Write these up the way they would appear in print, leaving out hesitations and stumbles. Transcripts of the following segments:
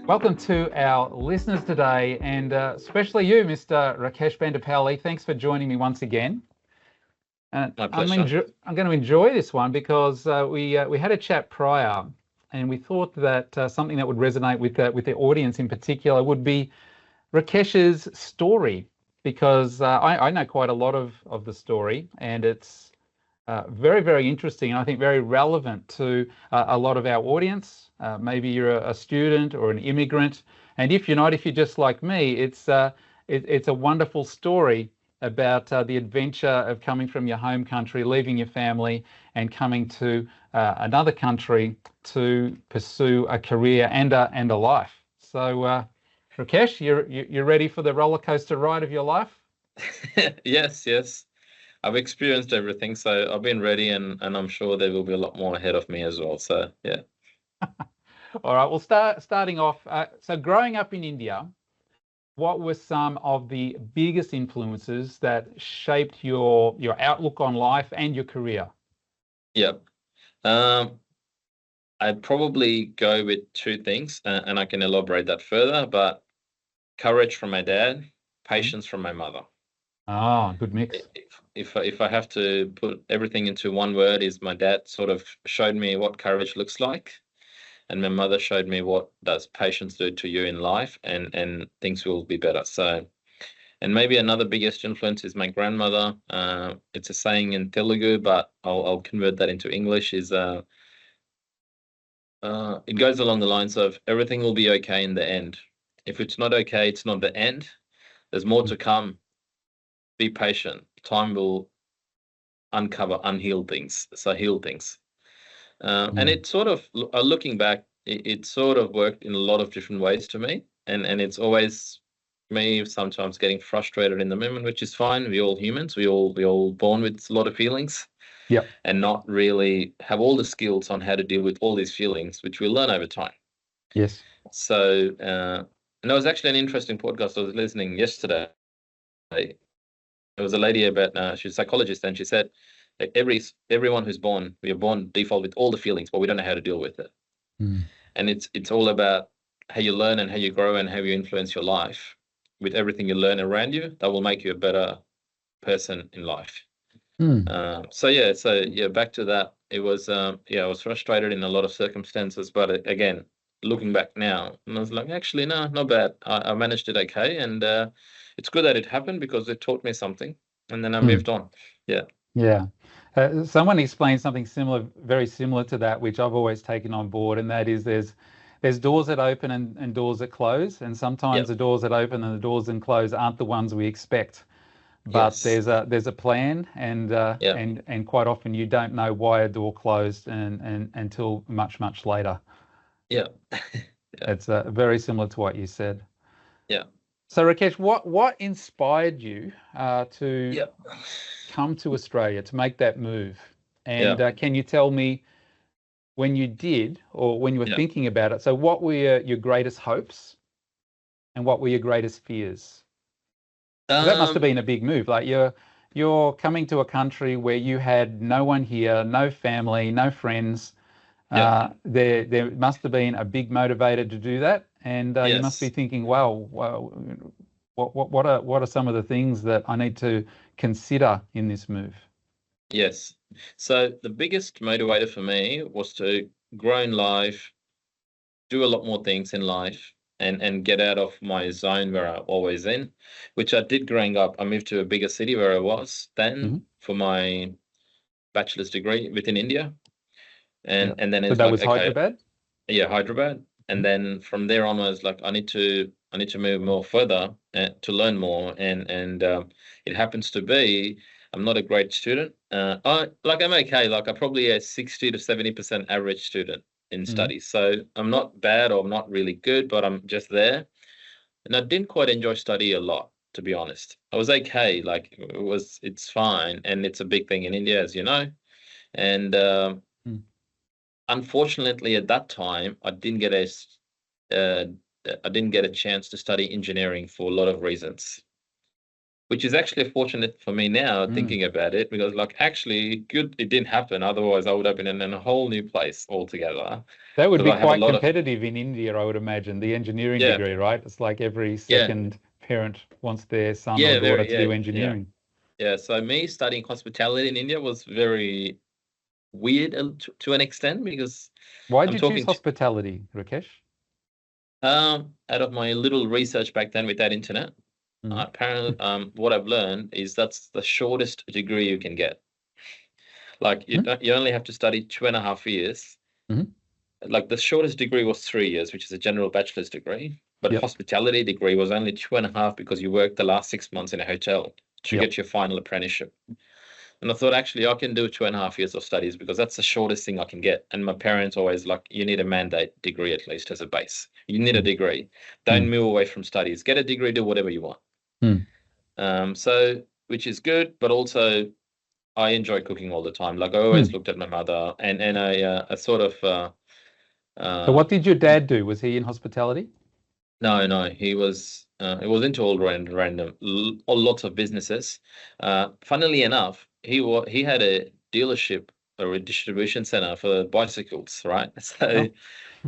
Welcome to our listeners today, and especially you, Mr. Rakesh Bandapalli. Thanks for joining me once again. My pleasure. I'm going to enjoy this one because we had a chat prior, and we thought that something that would resonate with the audience in particular would be Rakesh's story, because I know quite a lot of the story, and it's very, very interesting, and I think very relevant to a lot of our audience. Maybe you're a student or an immigrant, and if you're not, if you're just like me, it's a wonderful story about the adventure of coming from your home country, leaving your family, and coming to another country to pursue a career and a life. So, Rakesh, you're ready for the roller coaster ride of your life? Yes. I've experienced everything, so I've been ready, and I'm sure there will be a lot more ahead of me as well. So yeah. All right. Well, starting off. So, growing up in India, what were some of the biggest influences that shaped your outlook on life and your career? Yeah. Um, I'd probably go with two things, and I can elaborate that further. But courage from my dad, Mhm. patience from my mother. Ah, good mix. If I have to put everything into one word, is my dad sort of showed me what courage looks like, and my mother showed me what does patience do to you in life, and things will be better. So, and maybe another biggest influence is my grandmother. It's a saying in Telugu, but I'll convert that into English. It goes along the lines of everything will be okay in the end. If it's not okay, it's not the end. There's more to come. Be patient. Time will uncover unhealed things. So heal things. And Mm. it sort of, looking back, it sort of worked in a lot of different ways to me. And it's always me sometimes getting frustrated in the moment, which is fine. We all humans. We all born with a lot of feelings Yep. and not really have all the skills on how to deal with all these feelings, which we learn over time. Yes. So, and there was actually an interesting podcast I was listening yesterday. There was a lady about she's a psychologist, and she said that everyone who's born, we are born default with all the feelings, but we don't know how to deal with it. Mm. And it's all about how you learn and how you grow and how you influence your life with everything you learn around you. That will make you a better person in life. Mm. So back to that. It was I was frustrated in a lot of circumstances, but again, looking back now, and I was like, actually, no, not bad. I managed it okay, and it's good that it happened because it taught me something, and then I Mm. moved on. Yeah, Yeah. Someone explained something similar, very similar to that, which I've always taken on board, and that is there's doors that open and doors that close, and yeah, sometimes the doors that open and the doors that close aren't the ones we expect. But yes, there's a plan, yeah, and quite often you don't know why a door closed and until much later. yeah, yeah, It's very similar to what you said. yeah, So Rakesh, what inspired you to yeah, come to Australia to make that move? yeah, And can you tell me when you did or when you were yeah. thinking about it? So what were your greatest hopes and what were your greatest fears? Because that must have Um, been a big move. Like you're coming to a country where you had no one here, no family, no friends. yeah, There must have been a big motivator to do that, and you must be yes, thinking, well, what are some of the things that I need to consider in this move? yes. So the biggest motivator for me was to grow in life, do a lot more things in life, and get out of my zone where I'm always in, which I did growing up. I moved to a bigger city where I was then Hmm. for my bachelor's degree within India, Yeah. and then So it's that like, was okay, Hyderabad. yeah, Hyderabad, and Mhm. then from there onwards, like I need to move more further to learn more, and it happens to be I'm not a great student. I'm okay. Like I'm probably a 60 to 70% average student in Mhm. studies. So I'm not bad or I'm not really good, but I'm just there. And I didn't quite enjoy study a lot, to be honest. I was okay. Like it's fine, and it's a big thing in India, as you know. And Mm. unfortunately, at that time, uh, I didn't get a chance to study engineering for a lot of reasons. which is actually fortunate for me now Mm. thinking about it, because like actually good it didn't happen. Otherwise, I would have been in a whole new place altogether. That would Because be I have a quite lot of competitive in India, I would imagine, the engineering yeah, degree, right? It's like every yeah, second parent wants their son or yeah, daughter very to do yeah. engineering. Yeah, so me studying hospitality in India was very weird to an extent, because Why did I'm you choose talking to hospitality, Rakesh? out of my little research back then with that internet. Mm. Apparently, what I've learned is that's the shortest degree you can get. Like Mm. you only have to study 2.5 years. Mhm. Like the shortest degree was 3 years, which is a general bachelor's degree. But Yep. hospitality degree was only 2.5 because you worked the last 6 months in a hotel to Yep. get your final apprenticeship. And I thought, actually, I can do 2.5 years of studies because that's the shortest thing I can get. And my parents always like, you need a mandate degree at least as a base. You need a Mm. degree. Don't Mm. move away from studies. Get a degree, do whatever you want. Mm. So which is good, but also I enjoy cooking all the time. Like I always Mm. looked at my mother, and I sort of So uh, what did your dad do? Was he in hospitality? no, he was into all lots of businesses. Funnily enough, he had a dealership or a distribution center for bicycles, right? So Oh.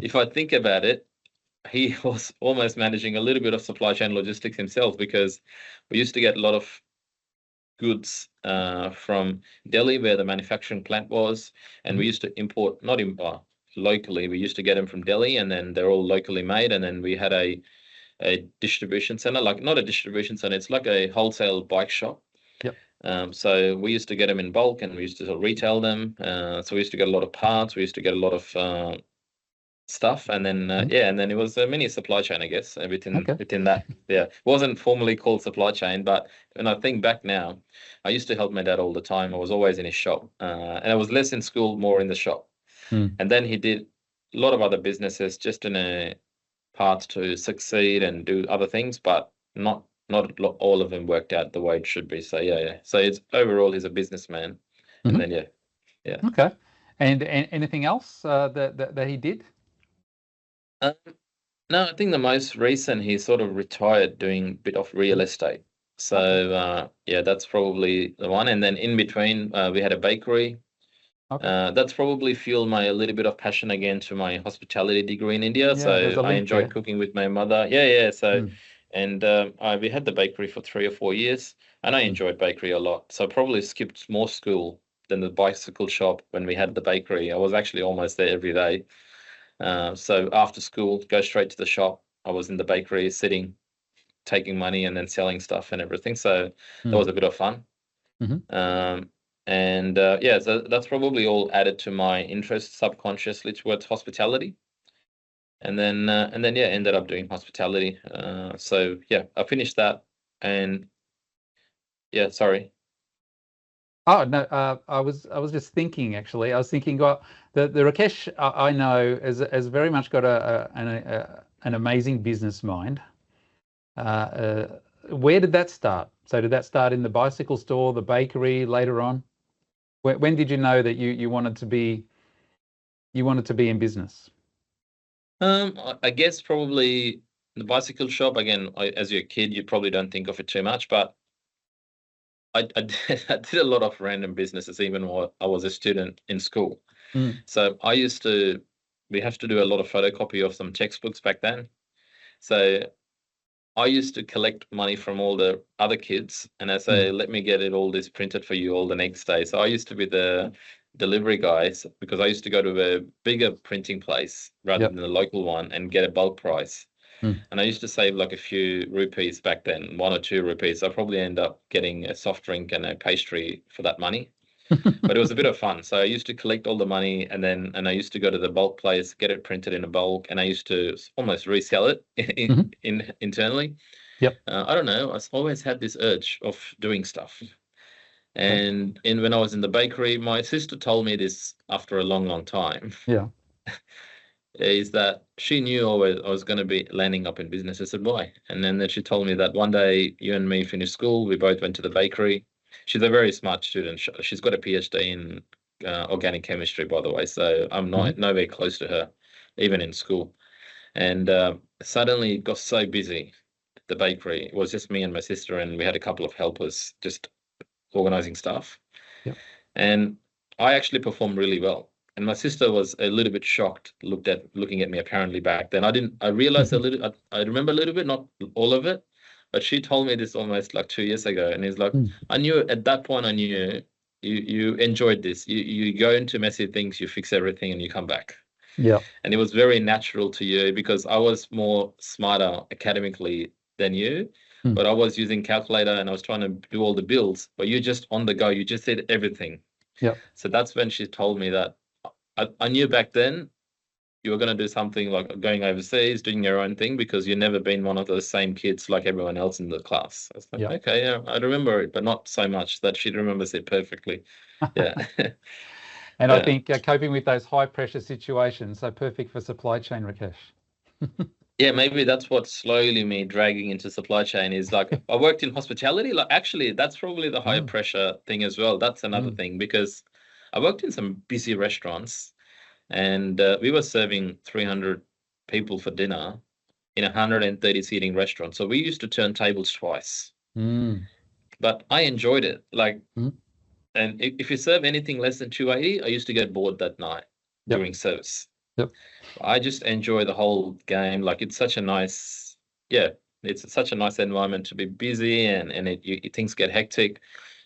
if I think about it, he was almost managing a little bit of supply chain logistics himself, because we used to get a lot of goods from Delhi, where the manufacturing plant was, and we Mhm. used to import, not import locally. We used to get them from Delhi, and then they're all locally made. And then we had a distribution center, like not a distribution center, it's like a wholesale bike shop. Yep. So we used to get them in bulk, and we used to sort of retail them. So we used to get a lot of parts. We used to get a lot of stuff, and then Mhm. yeah, and then it was a mini supply chain, I guess, Okay. within that. Yeah, it wasn't formally called supply chain, but when I think back now, I used to help my dad all the time. I was always in his shop, and I was less in school, more in the shop. Mm. And then he did a lot of other businesses just in a part to succeed and do other things, but all of them worked out the way it should be. So yeah, yeah. So it's overall he's a businessman, and Mhm. then yeah, yeah. Okay. And anything else that he did? Um, no, I think the most recent he sort of retired doing a bit of real Mm. estate. Okay. So yeah, that's probably the one. And then in between, we had a bakery. Okay. That's probably fueled my a little bit of passion again to my hospitality degree in India. Yeah, there's So a I link enjoyed there. cooking with my mother. Yeah, yeah. So, Mm. and we had the bakery for 3 or 4 years, and I Mm. enjoyed bakery a lot. So I probably skipped more school than the bicycle shop when we had the bakery. I was actually almost there every day. So after school, go straight to the shop. I was in the bakery, sitting, taking money, and then selling stuff and everything. So that was Mm. a bit of fun. Mhm. Um, and yeah, so that's probably all added to my interest subconsciously towards hospitality. And then yeah, ended up doing hospitality. So yeah, I finished that, and yeah, sorry. Oh no, I was just thinking actually. I was thinking, well, the Rakesh I know has very much got an amazing business mind. Where did that start? So did that start in the bicycle store, the bakery later on? When did you know that you wanted to be in business? I guess probably the bicycle shop again. As you're a kid, you probably don't think of it too much, but I did, I did a lot of random businesses even while I was a student in school. Mm. So we have to do a lot of photocopy of some textbooks back then. So I used to collect money from all the other kids, and I say, Mm. let me get it all this printed for you all the next day. So I used to be the delivery guys, because I used to go to a bigger printing place rather than Yep. the local one and get a bulk price. Mm. And I used to save like a few rupees back then, 1 or 2 rupees. I probably end up getting a soft drink and a pastry for that money. But it was a bit of fun. So I used to collect all the money, and I used to go to the bulk place, get it printed in a bulk, and I used to almost resell it Mhm. internally. Yep. I don't know. I always had this urge of doing stuff. Okay. And when I was in the bakery, my sister told me this after a long, long time, Yeah. is that she knew I was going to be landing up in business. I said, why? And then she told me that one day you and me finished school, we both went to the bakery. She's a very smart student. She's got a PhD in organic chemistry, by the way. So I'm Mhm. not nowhere close to her, even in school. And suddenly it got so busy. the bakery. It was just me and my sister, and we had a couple of helpers just organizing stuff. Yep. And I actually performed really well. And my sister was a little bit shocked, looking at me apparently back then. I realized a little, I remember a little bit, not all of it, but she told me this almost like 2 years ago. And it's like, I knew at that point, I knew you enjoyed this. You go into messy things, you fix everything, and you come back. Yeah. And it was very natural to you because I was more smarter academically than you, but I was using calculator and I was trying to do all the bills, but you just on the go, you just did everything. Yeah. So that's when she told me that I knew back then you were going to do something like going overseas, doing your own thing, because you've never been one of those same kids like everyone else in the class. I was like, okay, yeah, I remember it, but not so much that she remembers it perfectly. Yeah. And I think coping with those high pressure situations, so perfect for supply chain, Rakesh. Yeah, maybe that's what slowly me dragging into supply chain is like, I worked in hospitality. Like, actually, that's probably the higher pressure thing as well. That's another thing, because I worked in some busy restaurants, and we were serving 300 people for dinner in a 130 seating restaurant. So we used to turn tables twice. But I enjoyed it. Like, and if you serve anything less than 280, I used to get bored that night during service. I just enjoy the whole game. Like, it's such a nice, it's such a nice environment to be busy, and things get hectic.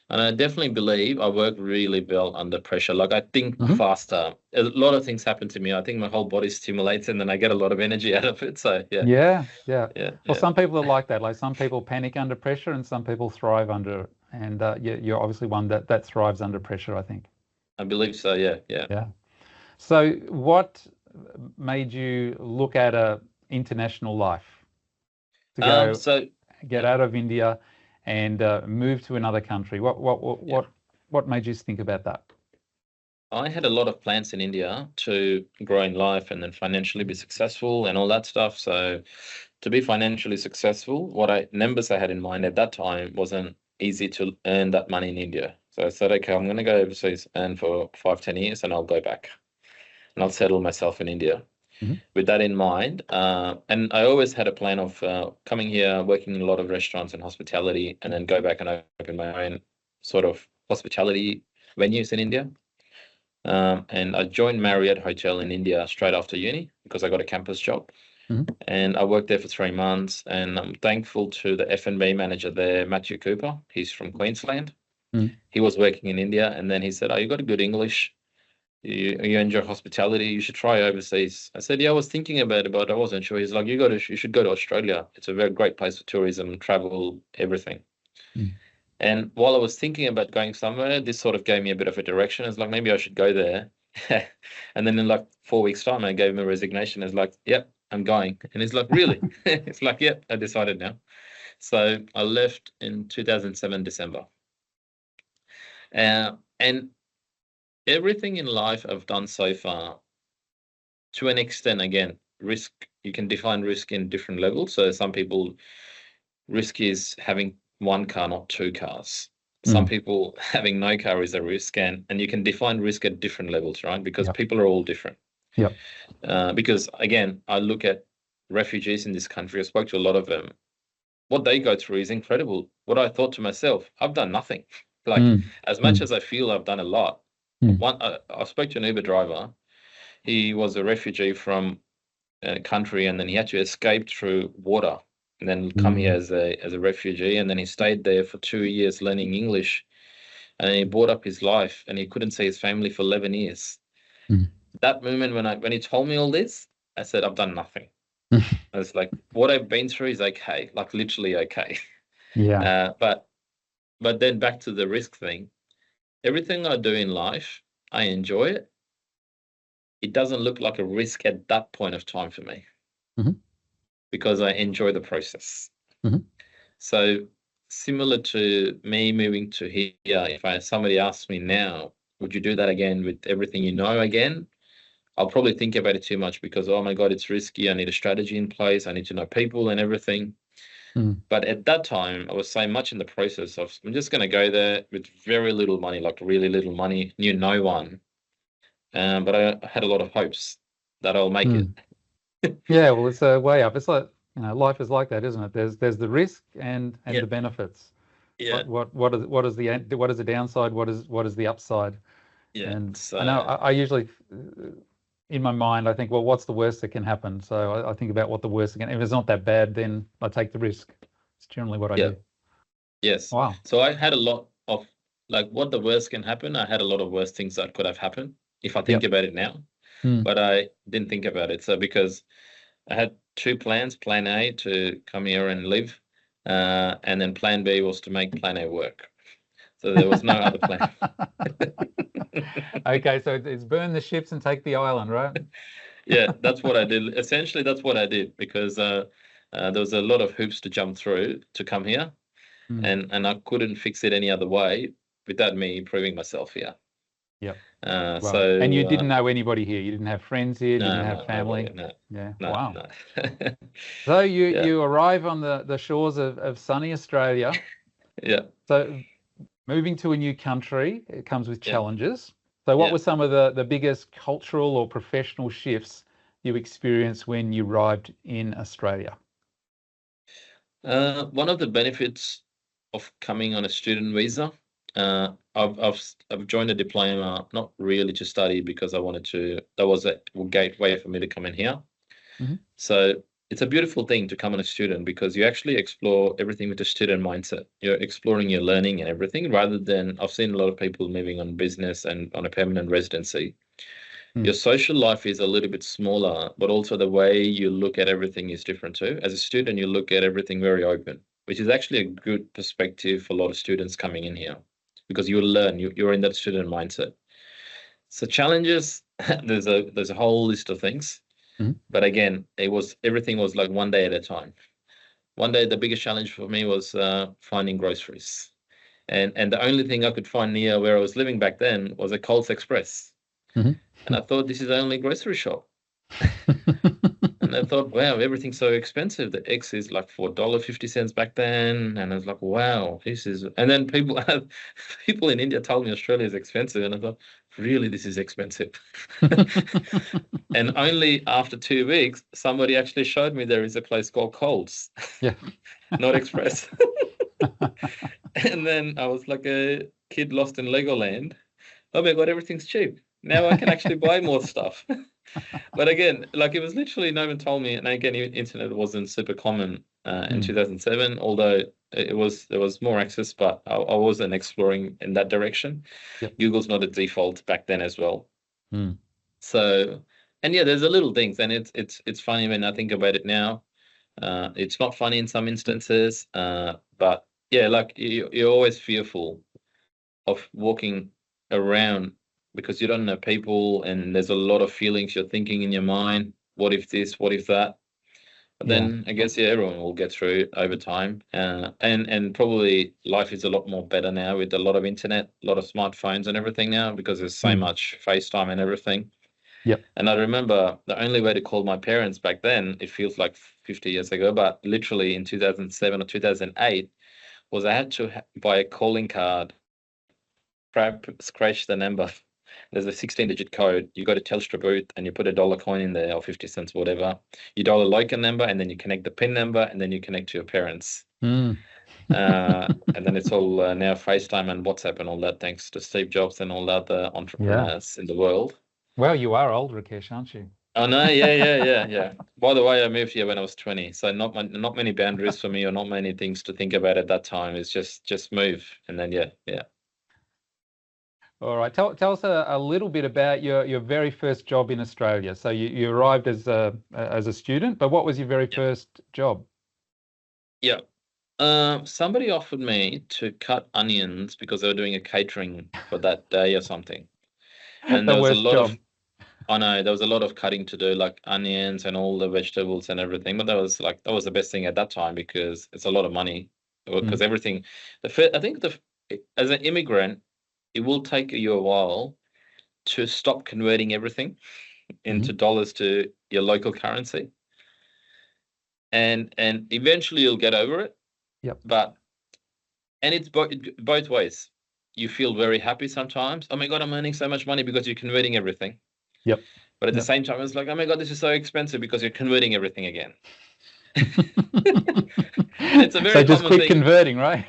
And I definitely believe I work really well under pressure. Like, I think faster. A lot of things happen to me. I think my whole body stimulates, and then I get a lot of energy out of it. So yeah. Well, some people are like that. Like, some people panic under pressure, and some people thrive under. And you're obviously one that thrives under pressure, I think. I believe so. Yeah. So, what made you look at a international life to go get out of India and move to another country? What made you think about that? I had a lot of plans in India to grow in life and then financially be successful and all that stuff. So to be financially successful, numbers I had in mind at that time wasn't easy to earn that money in India. So I said, okay, I'm going to go overseas and for 5-10 years, and I'll go back and I'll settle myself in India. With that in mind, and I always had a plan of coming here, working in a lot of restaurants and hospitality, and then go back and open my own sort of hospitality venues in India. And I joined Marriott Hotel in India straight after uni because I got a campus job. And I worked there for 3 months, and I'm thankful to the F&B manager there, Matthew Cooper. He's from Queensland. He was working in India, and then he said, you got a good English. You enjoy hospitality, you should try overseas. I said, I was thinking about it, but I wasn't sure. He's like, you should go to Australia. It's a very great place for tourism, travel, everything. And while I was thinking about going somewhere, this sort of gave me a bit of a direction. It's like, maybe I should go there. And then in like 4 weeks' time, I gave him a resignation. It's like, yep, I'm going. And he's like, really? It's like, yep, I decided now. So I left in 2007, December. And everything in life I've done so far, to an extent, again, risk, you can define risk in different levels. So some people, risk is having 1 car, not 2 cars. Some people having no car is a risk, and you can define risk at different levels, right? Because people are all different. Because again, I look at refugees in this country, I spoke to a lot of them. What they go through is incredible. What I thought to myself, I've done nothing. Like, as much as I feel I've done a lot. I spoke to an Uber driver. He was a refugee from a country, and then he had to escape through water and then come here as a refugee, and then he stayed there for 2 years learning English, and he brought up his life, and he couldn't see his family for 11 years. That moment when he told me all this, I said, I've done nothing. I was like, what I've been through is okay, like literally okay. But then back to the risk thing. Everything I do in life, I enjoy it. It doesn't look like a risk at that point of time for me because I enjoy the process. So similar to me moving to here, if somebody asks me now, would you do that again with everything you know again? I'll probably think about it too much because, oh my God, it's risky. I need a strategy in place. I need to know people and everything. But at that time, I was so much in the process of, I'm just going to go there with very little money, like really little money, knew no one. But I had a lot of hopes that I'll make it. Well, it's a way up. It's like life is like that, isn't it? There's the risk and Yeah, the benefits. yeah, What is the downside? What is the upside? yeah. And I know So I usually, in my mind, I think, well, what's the worst that can happen? So I think about what the worst can. If it's not that bad, then I take the risk. It's generally what I yeah, do. yes. Wow. So I had a lot of like what the worst can happen. I had a lot of worse things that could have happened if I think Yep. about it now, Hmm. but I didn't think about it. So because I had two plans, plan A to come here and live, and then plan B was to make plan A work. So there was no other plan. Okay, so it's burn the ships and take the island, right? Yeah, that's what I did. Essentially, that's what I did because there was a lot of hoops to jump through to come here, Hmm. and I couldn't fix it any other way without me proving myself here. Yep. Uh, Right. And you so didn't know anybody here. You didn't have friends here. Didn't no, have no, nobody, family. no, Yeah. no, Wow. no. So you Yeah, you arrive on the shores of sunny Australia. yeah, So moving to a new country, it comes with yeah, challenges. So what yeah. were some of the biggest cultural or professional shifts you experienced when you arrived in Australia? One of the benefits of coming on a student visa, I've joined a diploma not really to study because I wanted to. That was a gateway for me to come in here. Hmm. So it's a beautiful thing to come on a student because you actually explore everything with a student mindset. You're exploring your learning and everything rather than I've seen a lot of people moving on business and on a permanent residency. Mm. Your social life is a little bit smaller, but also the way you look at everything is different too. As a student, you look at everything very open, which is actually a good perspective for a lot of students coming in here because you learn, you're in that student mindset. So challenges, there's a whole list of things. Mhm. But again, everything was like one day at a time. One day, the biggest challenge for me was finding groceries, and the only thing I could find near where I was living back then was a Coles Express, Mhm. and I thought this is the only grocery shop. And I thought, wow, everything's so expensive. The X is like $4.50 back then, and I was like, wow, this is. And then people in India told me Australia is expensive, and I thought, really, this is expensive. And only after 2 weeks, somebody actually showed me there is a place called Coles, Yeah. not Express. And then I was like a kid lost in Legoland. Oh my God, everything's cheap. Now I can actually buy more stuff. But again, like it was literally no one told me, and again, internet wasn't super common in Mm. 2007, although there was more access, but I wasn't exploring in that direction. Yep. Google's not a default back then as well. Mm. So, and yeah, there's a little things, and it's funny when I think about it now. It's not funny in some instances, but yeah, like you're always fearful of walking around because you don't know people, and there's a lot of feelings you're thinking in your mind. What if this? What if that? But Yeah. then I guess yeah, everyone will get through it over time, and probably life is a lot more better now with a lot of internet, a lot of smartphones and everything now because there's so Mm. much FaceTime and everything. Yep. And I remember the only way to call my parents back then, it feels like 50 years ago, but literally in 2007 or 2008, was I had to buy a calling card, scratch the number. There's a 16-digit code. You go to Telstra booth and you put a dollar coin in there or 50 cents, whatever. You dial a local number and then you connect the PIN number and then you connect to your parents. Mm. And then it's all now FaceTime and WhatsApp and all that, thanks to Steve Jobs and all the other Yeah. entrepreneurs in the world. Well, you are old, Rakesh, aren't you? Oh no, yeah. By the way, I moved here when I was 20, so not many boundaries for me or not many things to think about at that time. It's just move and then yeah. All right. Tell us a little bit about your very first job in Australia. So you arrived as a student, but what was your very first job? Yeah. Somebody offered me to cut onions because they were doing a catering for that day or something. And The there was a worst lot of job. I know there was a lot of cutting to do, like onions and all the vegetables and everything. But that was the best thing at that time because it's a lot of money. Because Mm. everything, I think as an immigrant, it will take you a while to stop converting everything into Mhm. dollars to your local currency, and eventually you'll get over it. Yep. But and it's both ways. You feel very happy sometimes. Oh my God, I'm earning so much money because you're converting everything. Yep. But at the Yep. same time, it's like, oh my God, this is so expensive because you're converting everything again. It's a very So just common quit thing. converting, right?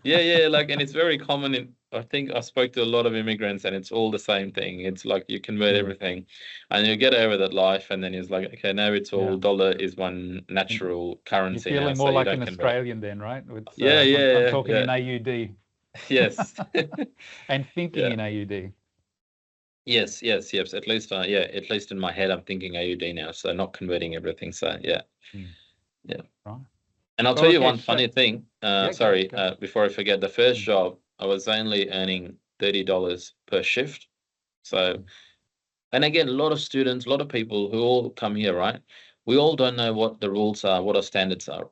Yeah, like, and it's very common in, I think I spoke to a lot of immigrants and it's all the same thing. It's like you convert everything and you get over that life and then it's like, okay, now it's all dollar is one And natural you're currency now, feeling so more you like don't an convert. Australian then, right? It's, Yeah, I'm yeah, talking yeah, in AUD yes. and thinking Yeah. in AUD. Yes. At least, at least in my head, I'm thinking AUD now, so not converting everything. So yeah, yeah. Right. And I'll Well, tell you one Rakesh, funny thing. yeah, Sorry, go. before I forget, the first Mm, job I was only earning $30 per shift. So, and again, a lot of students, a lot of people who all come here, right? We all don't know what the rules are, what our standards are.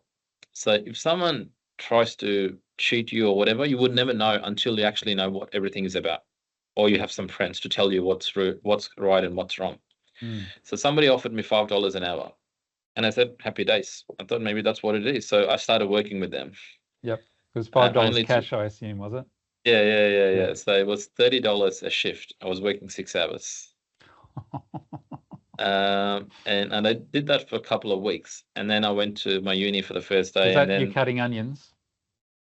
So if someone tries to cheat you or whatever, you would never know until you actually know what everything is about, or you have some friends to tell you what's right and what's wrong. mm. So somebody offered me $5 an hour, and I said, "Happy days." I thought maybe that's what it is. So I started working with them. Yep. It was $5 Only to cash, I assume, was it? yeah. Yeah. So it was $30 a shift. I was working 6 hours. And I did that for a couple of weeks, and then I went to my uni for the first Was day, and that you then cutting onions?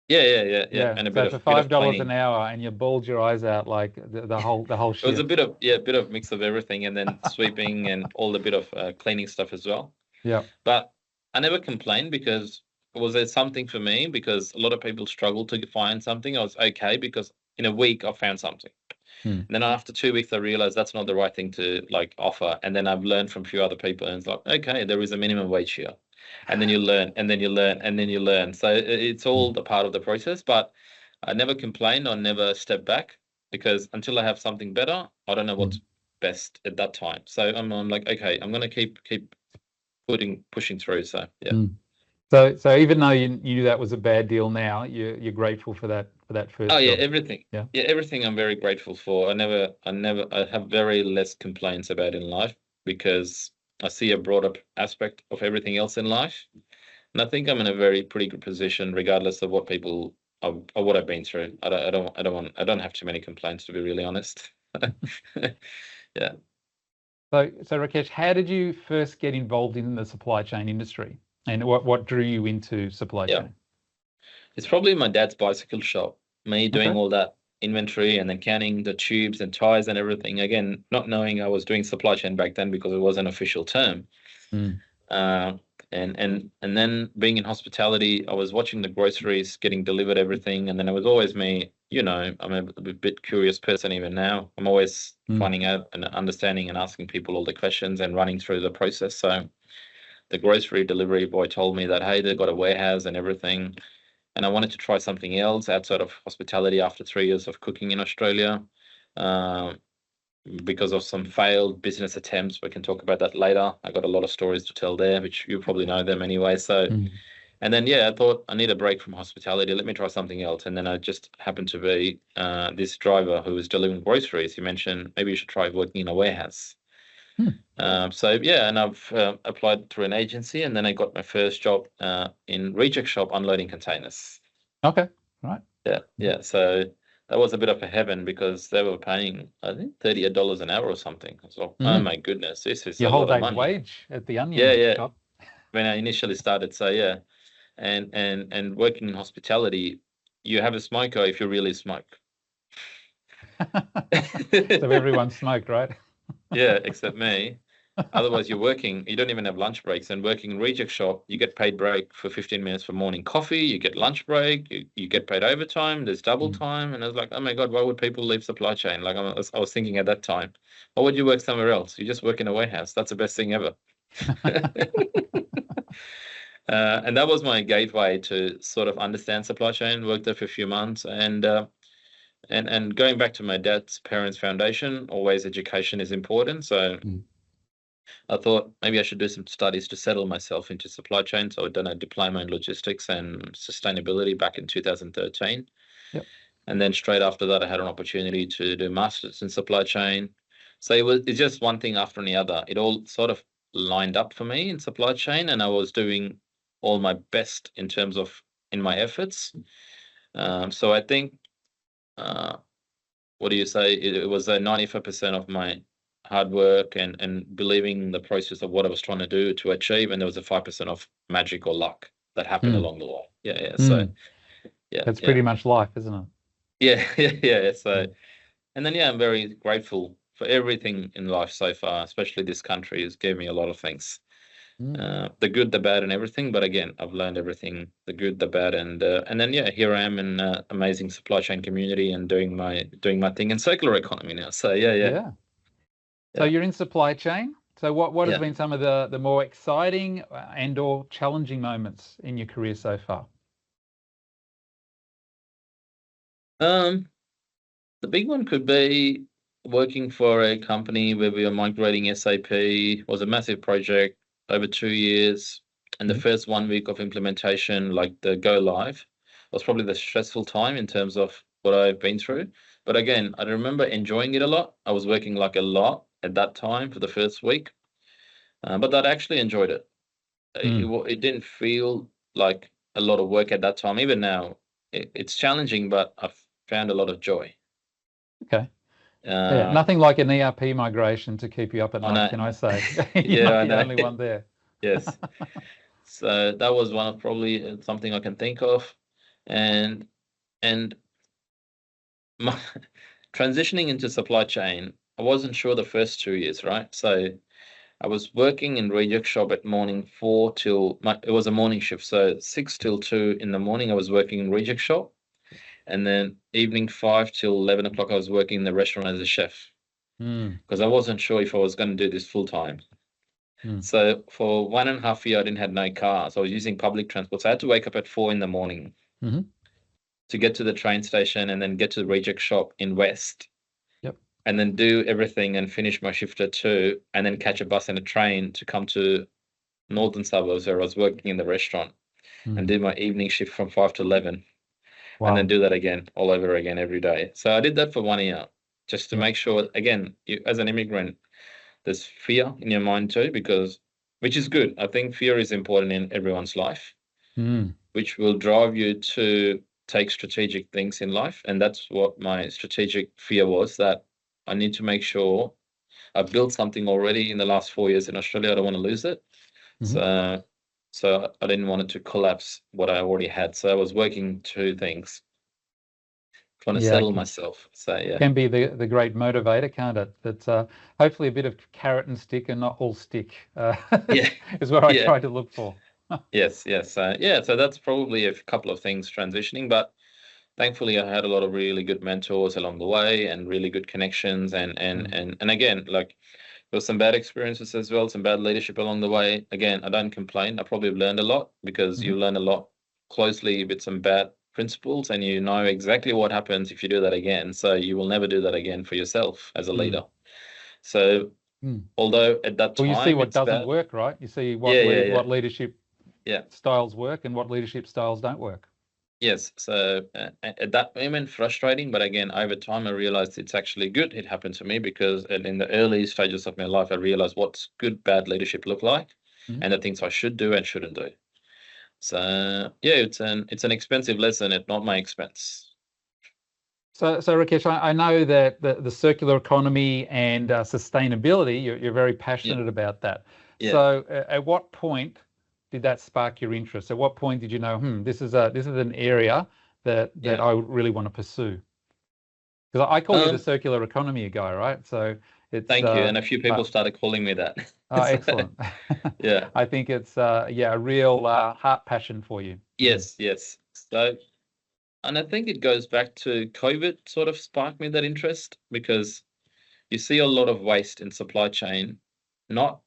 yeah, Yeah. and a So for bit of $5 an cleaning. hour, and you bulge your eyes out like the whole It was a shift. bit of mix of everything, and then sweeping and all the bit of cleaning stuff as well. Yeah. But I never complained because was there something for me? Because a lot of people struggle to find something. I was okay because in a week I found something. Mm. And then after 2 weeks, I realized that's not the right thing to like offer. And then I've learned from a few other people, and it's like, okay, there is a minimum wage here. And then you learn, and then you learn, and then you learn. So it's all Mm. the part of the process. But I never complained or never stepped back because until I have something better, I don't know what's Mm. best at that time. So I'm like, okay, I'm gonna keep pushing through. So yeah. Mm. So even though you knew that was a bad deal now, you're grateful for that Oh first yeah, job. everything. Yeah. Yeah, everything I'm very grateful for. I have very less complaints about in life because I see a broader aspect of everything else in life. And I think I'm in a very pretty good position regardless of what people of what I've been through. I don't have too many complaints to be really honest. Yeah. So Rakesh, how did you first get involved in the supply chain industry, and what drew you into supply Yeah. chain? It's probably my dad's bicycle shop. Me doing Okay. all that inventory and then counting the tubes and tires and everything. Again, not knowing I was doing supply chain back then because it was an official term. Mm. Uh, and then being in hospitality, I was watching the groceries getting delivered, everything, and then it was always me. I'm a bit curious person even now. I'm always Mm. finding out and understanding and asking people all the questions and running through the process. So the grocery delivery boy told me that, hey, they've got a warehouse and everything, and I wanted to try something else outside of hospitality after 3 years of cooking in Australia. Um, because of some failed business attempts. We can talk about that later. I got a lot of stories to tell there, which you probably know them anyway. So, Mm. and then, yeah, I thought I need a break from hospitality. Let me try something else. And then I just happened to be this driver who was delivering groceries. He mentioned maybe you should try working in a warehouse. Mm. So, yeah, and I've applied through an agency, and then I got my first job in reject shop unloading containers. Okay. Right. Yeah. So that was a bit of a heaven because they were paying, I think, $38 an hour or something. So, oh Mm. my goodness, this is Your a whole lot of day's money. wage at the onion Yeah. shop. When I initially started, so yeah, and working in hospitality, you have a smoker if you really smoke. So everyone smoked, right? Yeah, except me. Otherwise, you don't even have lunch breaks. And working in reject shop, you get paid break for 15 minutes for morning coffee, you get lunch break, you get paid overtime, there's double Mm. time. And I was like, oh my God, why would people leave supply chain? Like I was thinking at that time, why would you work somewhere else? You just work in a warehouse. That's the best thing ever. And that was my gateway to sort of understand supply chain. Worked there for a few months, and going back to my dad's parents' foundation, always education is important. So Mm. I thought maybe I should do some studies to settle myself into supply chain. So I'd done a diploma in logistics and sustainability back in 2013. Yep. And then straight after that, I had an opportunity to do masters in supply chain. So it's just one thing after the other. It all sort of lined up for me in supply chain, and I was doing all my best in terms of in my efforts. So I think, uh, what do you say? It was 95% of my hard work, and believing in the process of what I was trying to do to achieve, and there was a 5% of magic or luck that happened Mm. along the way. Yeah. So Mm. yeah, That's yeah, pretty much life, isn't it? yeah, yeah. So, Mm. and then I'm very grateful for everything in life so far, especially this country has given me a lot of things. Mm. The good, the bad, and everything. But again, I've learned everything: the good, the bad, and then here I am in amazing supply chain community and doing my thing in circular economy now. So Yeah. So yeah, you're in supply chain. So what has yeah. been some of the more exciting and or challenging moments in your career so far? Um, the big one could be working for a company where we are migrating SAP. It was a massive project over 2 years, and the Mhm. first 1 week of implementation, like the go live, was probably the stressful time in terms of what I've been through. But again, I remember enjoying it a lot. I was working like a lot at that time for the first week, but I actually enjoyed it. Mm. It didn't feel like a lot of work at that time. Even now, it's challenging, but I've found a lot of joy. Okay. Yeah. Uh, Nothing like an ERP migration to keep you up at I night, know. can I say? You're Yeah, not I the know. only one there. Yes. So that was one of probably something I can think of, and and my transitioning into supply chain, I wasn't sure the first 2 years, right? So I was working in reject shop at morning 4 till it was a morning shift, so 6 till 2 in the morning I was working in reject shop, and then evening 5 till 11 o'clock I was working in the restaurant as a chef Mm. because I wasn't sure if I was going to do this full time. Mm. So for 1.5 years, I didn't have no car. So I was using public transport. So I had to wake up at 4 in the morning Mm-hmm. to get to the train station and then get to the reject shop in West Yep. and then do everything and finish my shift at 2 and then catch a bus and a train to come to northern suburbs where I was working in the restaurant and Mm. do my evening shift from 5 to 11 and then Wow. do that again all over again every day. So I did that for 1 year just to Yep. make sure, again, as an immigrant, there's fear in your mind too, because which is good. I think fear is important in everyone's life, Mm. which will drive you to take strategic things in life. And that's what my strategic fear was, that I need to make sure I've built something already in the last 4 years in Australia. I don't want to lose it. Mm-hmm. So I didn't want it to collapse what I already had. So I was working two things, trying to Yeah. settle myself. So yeah. Can be the great motivator, can't it? That hopefully a bit of carrot and stick and not all stick Yeah. is what I Yeah. try to look for. Yes. Yeah. So that's probably a couple of things transitioning, but thankfully I had a lot of really good mentors along the way and really good connections, Mm. and again, like there was some bad experiences as well, some bad leadership along the way. Again, I don't complain. I probably have learned a lot because Mhm. you learn a lot closely with some bad principles, and you know exactly what happens if you do that again. So you will never do that again for yourself as a Mm. leader. So Mm. although at that Well, you see time what it's doesn't bad, work, right? You see yeah, what leadership yeah. styles work and what leadership styles don't work. Yes, so at that moment, frustrating, but again, over time, I realized it's actually good. It happened to me because in the early stages of my life, I realized what's good, bad leadership look like, Mhm. and the things I should do and shouldn't do. So yeah, it's an expensive lesson at not my expense. So Rakesh, I know that the circular economy and sustainability, you're very Yeah, passionate about that. yeah, So at what point did that spark your interest? At what point did you know, this is an area that yeah. I really want to pursue? Because I call you the Um, circular economy guy, right? So it's Thank you, and a few uh, people started calling me that. So, excellent. yeah, I think it's yeah, a real heart passion for you. Mm. yes. So, and I think it goes back to COVID sort of sparked me that interest because you see a lot of waste in supply chain, not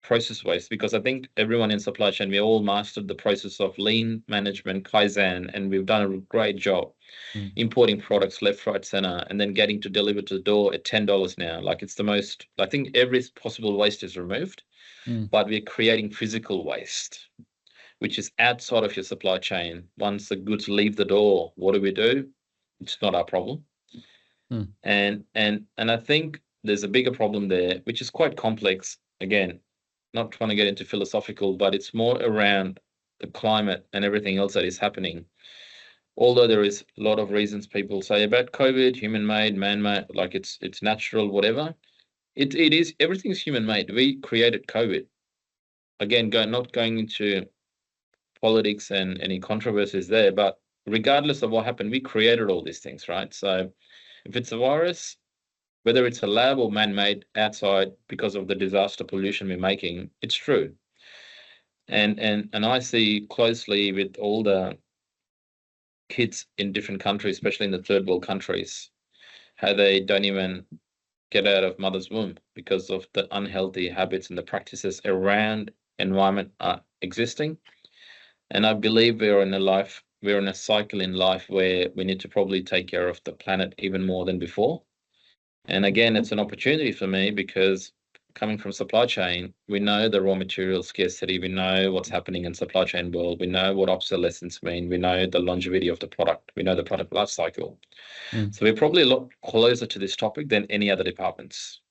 process waste, because I think everyone in supply chain, we all mastered the process of lean management, Kaizen, and we've done a great job Mm. importing products left, right, center, and then getting to deliver to the door at $10 now. Like it's the most, I think every possible waste is removed, Mm. but we're creating physical waste, which is outside of your supply chain. Once the goods leave the door, what do? It's not our problem. Mm. And I think there's a bigger problem there, which is quite complex. Again, not trying to get into philosophical, but it's more around the climate and everything else that is happening. Although there is a lot of reasons people say about COVID, human-made, man-made, like it's natural, whatever. It is, everything's human made. We created COVID. Again, not going into politics and any controversies there, but regardless of what happened, we created all these things, right? So if it's a virus, whether it's a lab or man-made outside because of the disaster pollution we're making, it's true. And I see closely with all the kids in different countries, especially in the third world countries, how they don't even get out of mother's womb because of the unhealthy habits and the practices around environment are existing. And I believe we're in a cycle in life where we need to probably take care of the planet even more than before. And again, it's an opportunity for me because coming from supply chain, we know the raw material scarcity, we know what's happening in supply chain world, we know what obsolescence mean, we know the longevity of the product, we know the product life cycle. So we're probably a lot closer to this topic than any other departments.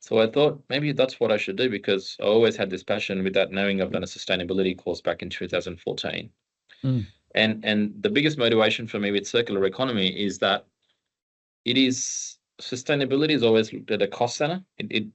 So I thought maybe that's what I should do because I always had this passion without knowing. I've done a sustainability course back in 2014. And the biggest motivation for me with circular economy is that sustainability is always looked at a cost center. It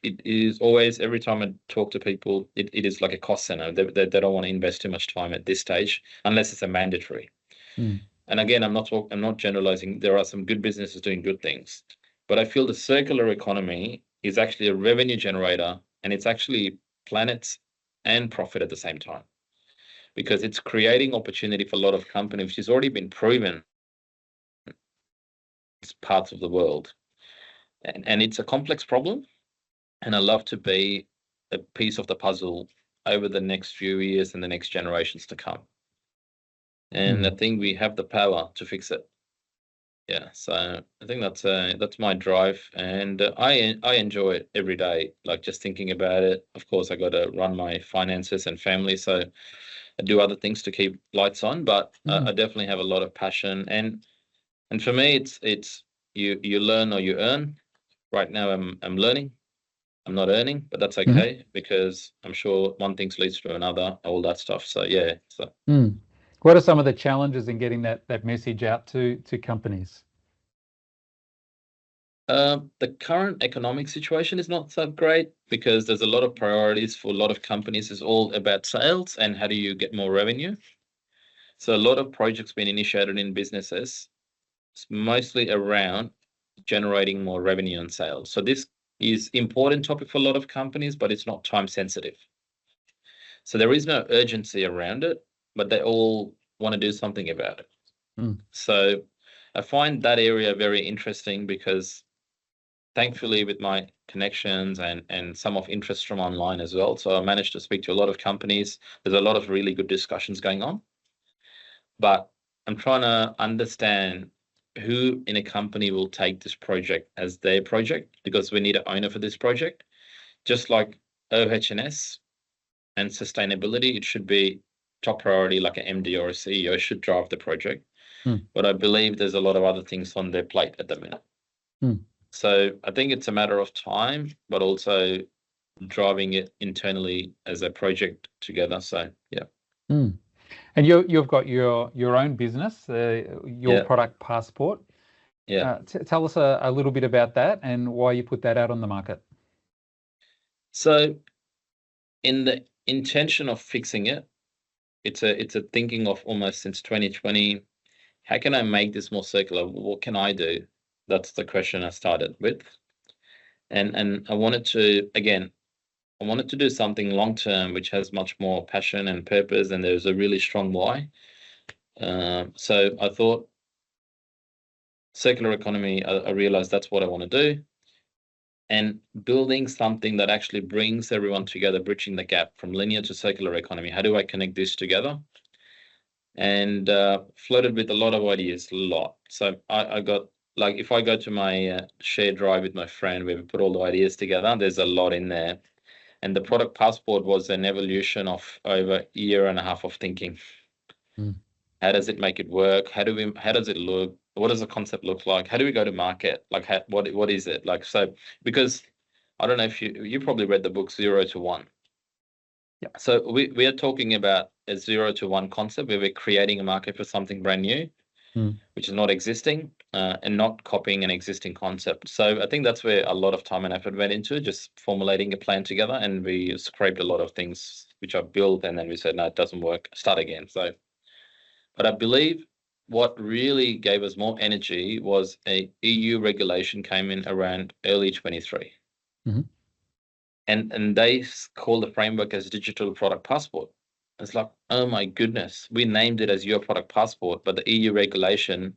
is always, every time I talk to people, it is like a cost center. They don't want to invest too much time at this stage unless it's a mandatory. And again, I'm not generalizing. There are some good businesses doing good things, but I feel the circular economy is actually a revenue generator, and it's actually planets and profit at the same time, because it's creating opportunity for a lot of companies, which has already been proven parts of the world. And it's a complex problem, and I love to be a piece of the puzzle over the next few years and the next generations to come. And I think we have the power to fix it. Yeah, so I think that's my drive, and I enjoy it every day, like just thinking about it. Of course, I got to run my finances and family, so I do other things to keep lights on, but I definitely have a lot of passion. And for me, it's you learn or you earn. Right now, I'm learning. I'm not earning, but that's okay because I'm sure one thing leads to another, all that stuff. So yeah. So. What are some of the challenges in getting that message out to companies? The current economic situation is not so great because there's a lot of priorities for a lot of companies. It's all about sales and how do you get more revenue. So a lot of projects being initiated in businesses, it's mostly around generating more revenue and sales. So this is important topic for a lot of companies, but it's not time sensitive. So there is no urgency around it, but they all want to do something about it. So I find that area very interesting because thankfully with my connections and some of interest from online as well. So I managed to speak to a lot of companies. There's a lot of really good discussions going on, but I'm trying to understand who in a company will take this project as their project, because we need an owner for this project. Just like OH&S and sustainability, it should be top priority, like an MD or a CEO should drive the project. But I believe there's a lot of other things on their plate at the minute. So I think it's a matter of time, but also driving it internally as a project together. So yeah. And you've got your own business, your product Passport. Yeah. Tell us a little bit about that and why you put that out on the market. So in the intention of fixing it, it's a thinking of almost since 2020, how can I make this more circular? What can I do? That's the question I started with. And I wanted to do something long term, which has much more passion and purpose, and there's a really strong why. So I thought circular economy, I realized that's what I want to do. And building something that actually brings everyone together, bridging the gap from linear to circular economy. How do I connect this together? And floated with a lot of ideas, a lot. So I got, like, if I go to my shared drive with my friend where we put all the ideas together, there's a lot in there. And the product Passport was an evolution of over a year and a half of thinking. How does it make it work? How does it look? What does the concept look like? How do we go to market? Like, what is it? Like, so, because I don't know if you probably read the book 0 to 1. Yeah. So we are talking about a 0 to 1 concept where we're creating a market for something brand new, which is not existing. and not copying an existing concept. So I think that's where a lot of time and effort went into, just formulating a plan together, and we scraped a lot of things which I built, and then we said, no, it doesn't work, start again. So, but I believe what really gave us more energy was a EU regulation came in around early 23. Mm-hmm. And they call the framework as digital product passport. It's like, oh my goodness, we named it as your product passport, but the EU regulation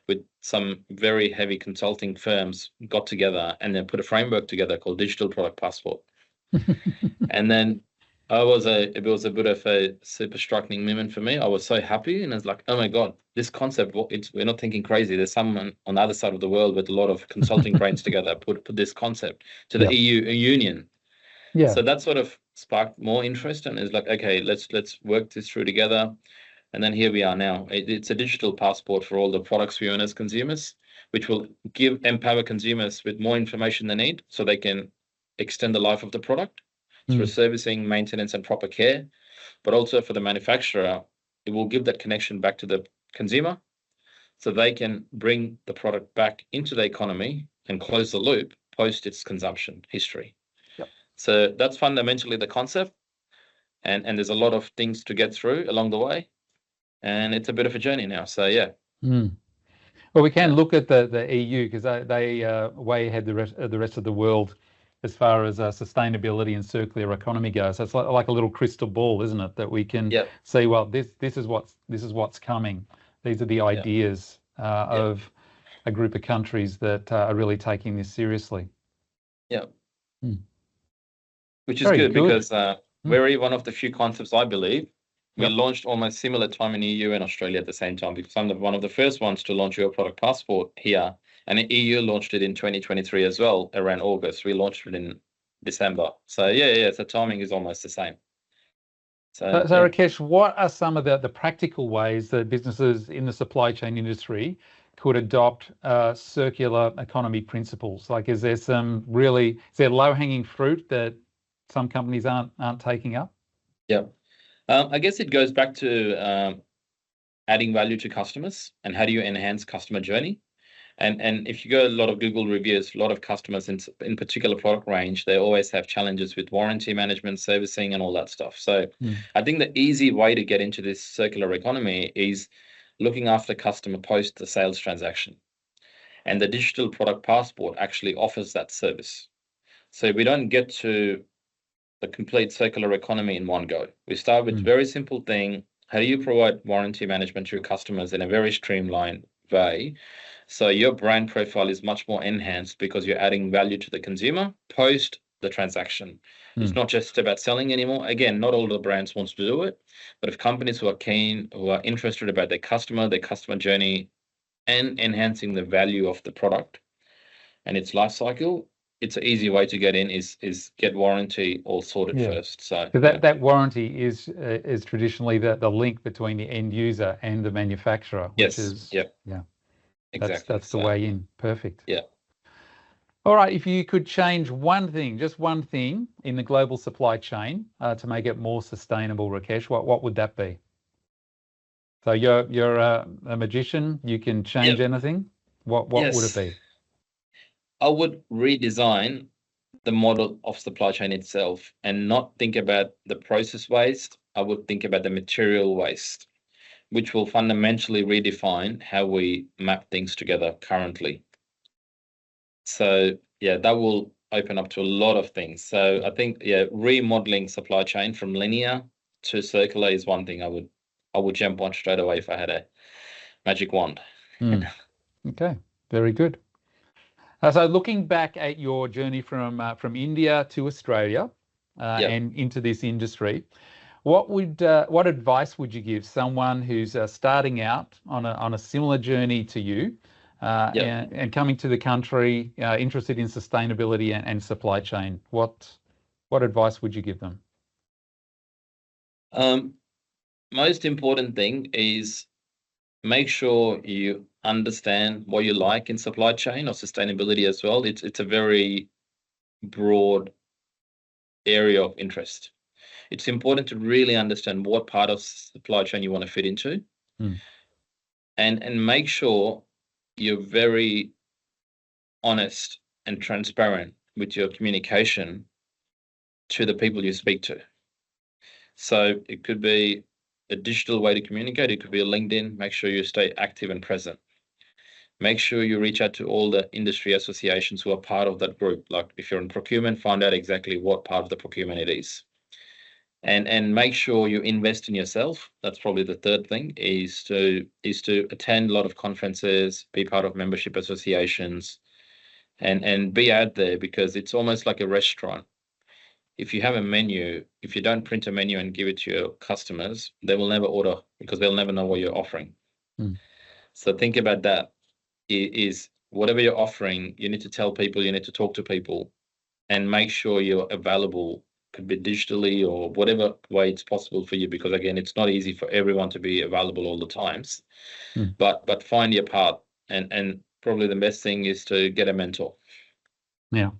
with some very heavy consulting firms got together and then put a framework together called digital product passport. And then it was a bit of a super striking moment for me. I was so happy, and I was like, oh my God, this concept, we're not thinking crazy. There's someone on the other side of the world with a lot of consulting brains together put this concept to the EU Union. Yeah. So that sort of sparked more interest, and it's like, okay, let's work this through together. And then here we are now. It's a digital passport for all the products we own as consumers, which will empower consumers with more information they need so they can extend the life of the product through servicing, maintenance, and proper care. But also for the manufacturer, it will give that connection back to the consumer so they can bring the product back into the economy and close the loop post its consumption history. Yep. So that's fundamentally the concept. And there's a lot of things to get through along the way. And it's a bit of a journey now. So, yeah. Well, we can look at the EU because they way ahead the rest of the world as far as sustainability and circular economy goes. So it's like a little crystal ball, isn't it? That we can see, well, this is what's coming. These are the ideas of a group of countries that are really taking this seriously. Yeah. Which is good because we're one of the few concepts, I believe. We launched almost similar time in EU and Australia at the same time, because I'm one of the first ones to launch your product passport here. And the EU launched it in 2023 as well, around August. We launched it in December. So, the timing is almost the same. So Rakesh, what are some of the practical ways that businesses in the supply chain industry could adopt circular economy principles? Like, is there low-hanging fruit that some companies aren't taking up? Yeah. I guess it goes back to adding value to customers and how do you enhance customer journey. And if you go a lot of Google reviews, a lot of customers in particular product range, they always have challenges with warranty management, servicing, and all that stuff. So I think the easy way to get into this circular economy is looking after customer post the sales transaction. And the digital product passport actually offers that service. So we don't get to the complete circular economy in one go. We start with very simple thing. How do you provide warranty management to your customers in a very streamlined way? So your brand profile is much more enhanced because you're adding value to the consumer post the transaction. It's not just about selling anymore. Again, not all the brands want to do it, but if companies who are keen, who are interested about their customer journey, and enhancing the value of the product and its life cycle, it's an easy way to get in is get warranty all sorted first. So that warranty is traditionally the link between the end user and the manufacturer. Which is exactly. That's the way in. Perfect. Yeah. All right. If you could change one thing, just one thing in the global supply chain to make it more sustainable, Rakesh, what would that be? So you're a magician. You can change anything. What would it be? I would redesign the model of supply chain itself and not think about the process waste. I would think about the material waste, which will fundamentally redefine how we map things together currently. So, that will open up to a lot of things. So I think, remodeling supply chain from linear to circular is one thing I would jump on straight away if I had a magic wand. Okay, very good. So looking back at your journey from India to Australia and into this industry, what advice would you give someone who's starting out on a similar journey to you and coming to the country interested in sustainability and supply chain? What advice would you give them? Most important thing is make sure you understand what you like in supply chain or sustainability as well. It's a very broad area of interest. It's important to really understand what part of supply chain you want to fit into, and make sure you're very honest and transparent with your communication to the people you speak to. So it could be a digital way to communicate. It could be a LinkedIn. Make sure you stay active and present. Make sure you reach out to all the industry associations who are part of that group. Like if you're in procurement, find out exactly what part of the procurement it is. And make sure you invest in yourself. That's probably the third thing, is to attend a lot of conferences, be part of membership associations, and be out there, because it's almost like a restaurant. If you have a menu, if you don't print a menu and give it to your customers, they will never order because they'll never know what you're offering. So think about that. Is whatever you're offering, you need to tell people, you need to talk to people, and make sure you're available. Could be digitally or whatever way it's possible for you, because again, it's not easy for everyone to be available all the times. But find your part, and probably the best thing is to get a mentor. Yeah,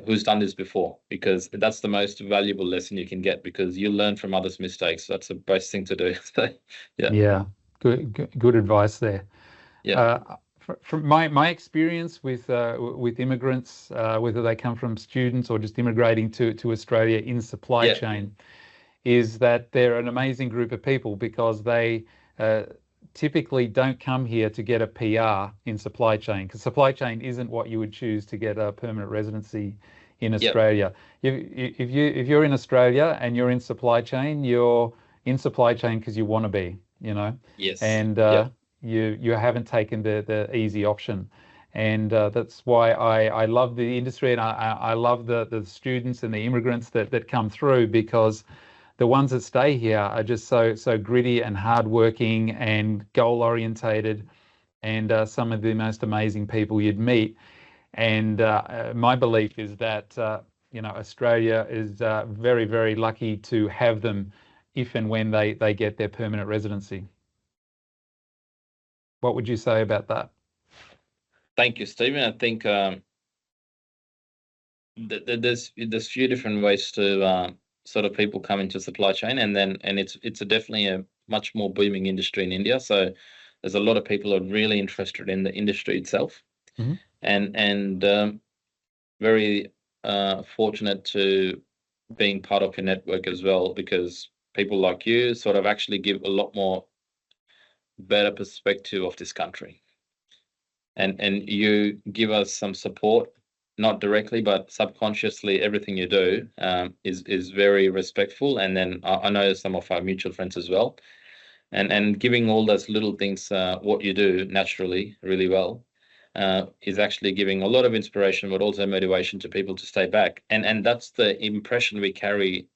who's done this before, because that's the most valuable lesson you can get, because you learn from others' mistakes. That's the best thing to do. So, yeah, good advice there. From my experience with immigrants, whether they come from students or just immigrating to Australia in supply chain, is that they're an amazing group of people, because they typically don't come here to get a PR in supply chain, because supply chain isn't what you would choose to get a permanent residency in Australia. If you're in Australia and you're in supply chain, you're in supply chain because you want to be, and you haven't taken the easy option. And that's why I love the industry, and I love the students and the immigrants that come through, because the ones that stay here are just so gritty and hardworking and goal orientated, and some of the most amazing people you'd meet. And my belief is that Australia is very, very lucky to have them if and when they get their permanent residency. What would you say about that? Thank you, Stephen. I think there's few different ways to sort of people come into supply chain, and it's definitely a much more booming industry in India. So there's a lot of people who are really interested in the industry itself, and very fortunate to being part of your network as well, because people like you sort of actually give a lot more better perspective of this country, and you give us some support, not directly but subconsciously. Everything you do is very respectful, and then I know some of our mutual friends as well, and giving all those little things, what you do naturally really well, is actually giving a lot of inspiration, but also motivation to people to stay back, and that's the impression we carry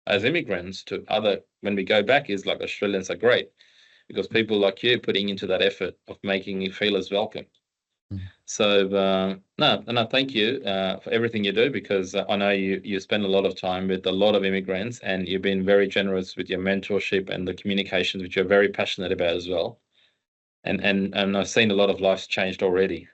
as immigrants to when we go back, is like Australians are great, because people like you putting into that effort of making you feel as welcome. So no, thank you for everything you do, because I know you spend a lot of time with a lot of immigrants, and you've been very generous with your mentorship and the communications, which you're very passionate about as well. And I've seen a lot of lives changed already.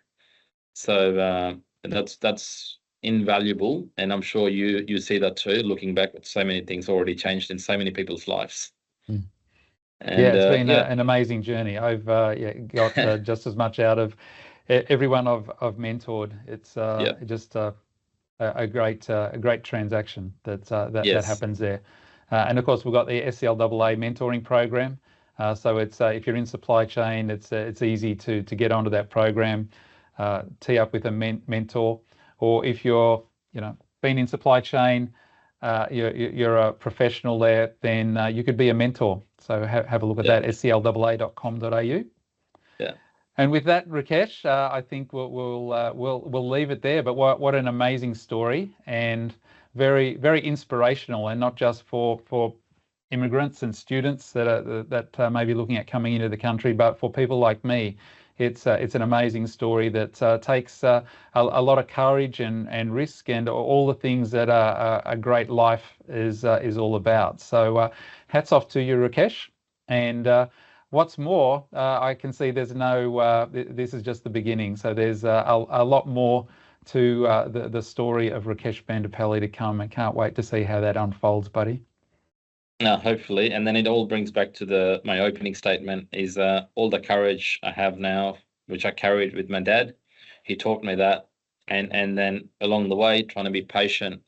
So that's invaluable, and I'm sure you see that too, looking back with so many things already changed in so many people's lives. And, it's been an amazing journey. I've got just as much out of everyone I've mentored. It's just a great transaction that happens there. And of course, we've got the SCLAA mentoring program. So it's if you're in supply chain, it's easy to get onto that program, tee up with a mentor, or if you're been in supply chain, you're a professional there, then you could be a mentor. So have a look at that, sclaa.com.au. Yeah. And with that, Rakesh, I think we'll leave it there. But what an amazing story, and very, very inspirational, and not just for immigrants and students that may be looking at coming into the country, but for people like me. It's an amazing story that takes a lot of courage and risk, and all the things that a great life is all about. So hats off to you, Rakesh. And what's more, I can see there's this is just the beginning. So there's a lot more to the story of Rakesh Bandapalli to come. I can't wait to see how that unfolds, buddy. No, hopefully. And then it all brings back to my opening statement, is all the courage I have now which I carried with my dad. He taught me that. And then along the way, trying to be patient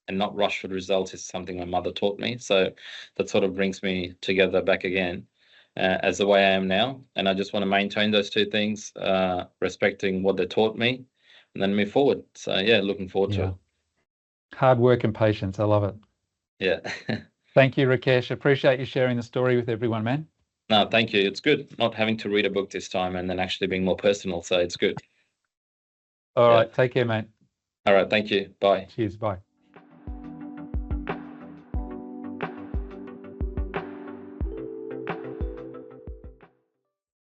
and not rush for the results is something my mother taught me. So that sort of brings me together back again as the way I am now. And I just want to maintain those two things, respecting what they taught me and then move forward. So yeah, looking forward to it. Hard work and patience. I love it. Yeah. Thank you, Rakesh. Appreciate you sharing the story with everyone, man. No, thank you. It's good not having to read a book this time and then actually being more personal. So it's good. All right. Take care, mate. All right. Thank you. Bye. Cheers. Bye.